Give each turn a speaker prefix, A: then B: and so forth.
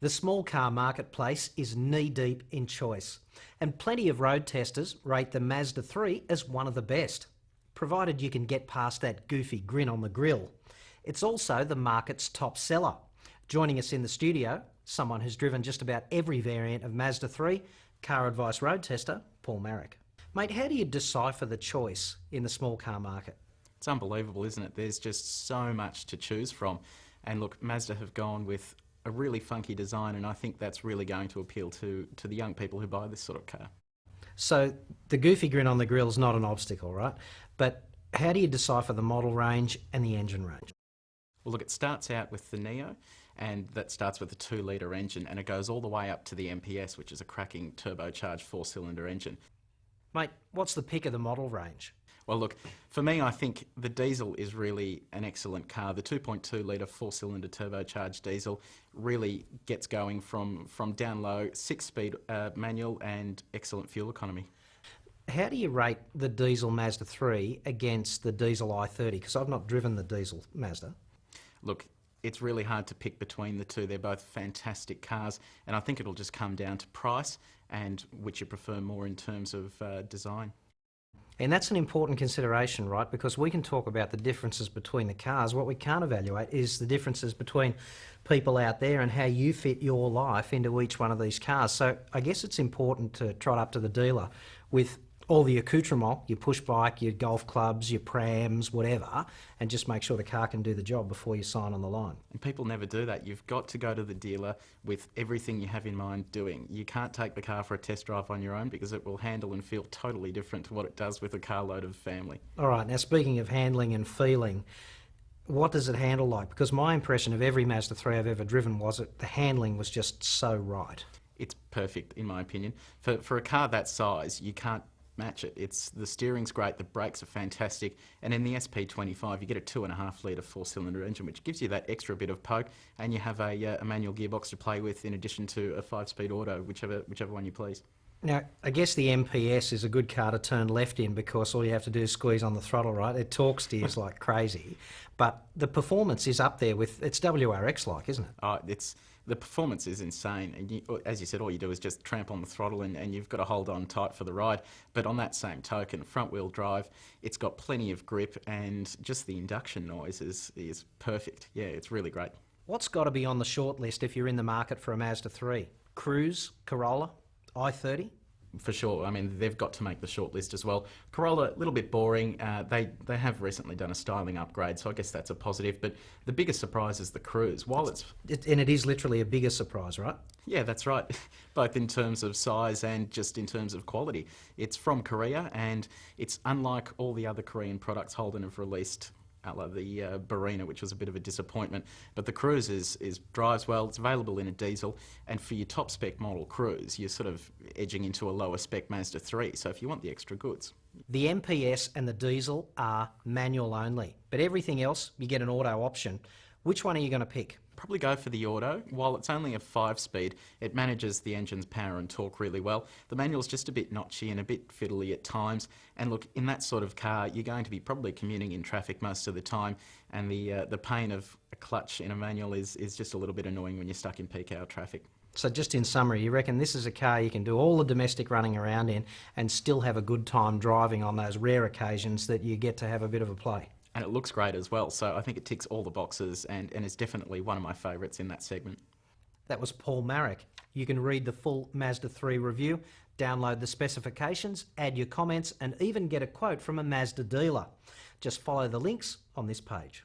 A: The small car marketplace is knee-deep in choice, and plenty of road testers rate the Mazda 3 as one of the best, provided you can get past that goofy grin on the grille. It's also the market's top seller. Joining us in the studio, someone who's driven just about every variant of Mazda 3, Caradvice road tester, Paul Marrick. Mate, how do you decipher the choice in the small car market?
B: It's unbelievable, isn't it? There's just so much to choose from. And look, Mazda have gone with a really funky design, and I think that's really going to appeal to the young people who buy this sort of car.
A: So the goofy grin on the grille is not an obstacle, right? But how do you decipher the model range and the engine range?
B: Well, look, it starts out with the Neo, and that starts with a 2-litre engine, and it goes all the way up to the MPS, which is a cracking turbocharged 4-cylinder engine.
A: Mate, what's the pick of the model range?
B: Well, look, for me, I think the diesel is really an excellent car. The 2.2-litre 4-cylinder turbocharged diesel really gets going from down low, 6-speed manual and excellent fuel economy.
A: How do you rate the diesel Mazda 3 against the diesel i30? Because I've not driven the diesel Mazda.
B: Look, it's really hard to pick between the two. They're both fantastic cars, and I think it'll just come down to price and which you prefer more in terms of design.
A: And that's an important consideration, right? Because we can talk about the differences between the cars. What we can't evaluate is the differences between people out there and how you fit your life into each one of these cars. So I guess it's important to trot up to the dealer with all the accoutrement, your push bike, your golf clubs, your prams, whatever, and just make sure the car can do the job before you sign on the line.
B: And people never do that. You've got to go to the dealer with everything you have in mind doing. You can't take the car for a test drive on your own because it will handle and feel totally different to what it does with a carload of family.
A: All right, now speaking of handling and feeling, what does it handle like? Because my impression of every Mazda 3 I've ever driven was that the handling was just so right.
B: It's perfect, in my opinion. For a car that size, you can't match it. The steering's great, the brakes are fantastic, and in the SP25 you get a 2.5-litre 4-cylinder engine, which gives you that extra bit of poke, and you have a manual gearbox to play with in addition to a 5-speed auto, whichever one you please.
A: Now, I guess the MPS is a good car to turn left in because all you have to do is squeeze on the throttle, right? It torque steers like crazy, but the performance is up there with, it's WRX-like, isn't it?
B: The performance is insane, and as you said, all you do is just tramp on the throttle and you've got to hold on tight for the ride. But on that same token, front-wheel drive, it's got plenty of grip, and just the induction noise is perfect. Yeah, it's really great.
A: What's got to be on the short list if you're in the market for a Mazda 3? Cruise, Corolla, i30?
B: For sure. I mean, they've got to make the short list as well. Corolla, a little bit boring. They have recently done a styling upgrade, so I guess that's a positive. But the biggest surprise is the Cruise.
A: And it is literally a bigger surprise, right?
B: Yeah, that's right. Both in terms of size and just in terms of quality. It's from Korea, and it's unlike all the other Korean products Holden have released, the Barina, which was a bit of a disappointment. But the Cruise drives well, it's available in a diesel, and for your top spec model Cruise, you're sort of edging into a lower spec Mazda 3, so if you want the extra goods.
A: The MPS and the diesel are manual only, but everything else, you get an auto option. Which one are you going to pick?
B: Probably go for the auto. While it's only a 5-speed, it manages the engine's power and torque really well. The manual's just a bit notchy and a bit fiddly at times. And look, in that sort of car, you're going to be probably commuting in traffic most of the time, and the pain of a clutch in a manual is just a little bit annoying when you're stuck in peak hour traffic.
A: So just in summary, you reckon this is a car you can do all the domestic running around in and still have a good time driving on those rare occasions that you get to have a bit of a play?
B: And it looks great as well, so I think it ticks all the boxes and is definitely one of my favourites in that segment.
A: That was Paul Marrick. You can read the full Mazda 3 review, download the specifications, add your comments, and even get a quote from a Mazda dealer. Just follow the links on this page.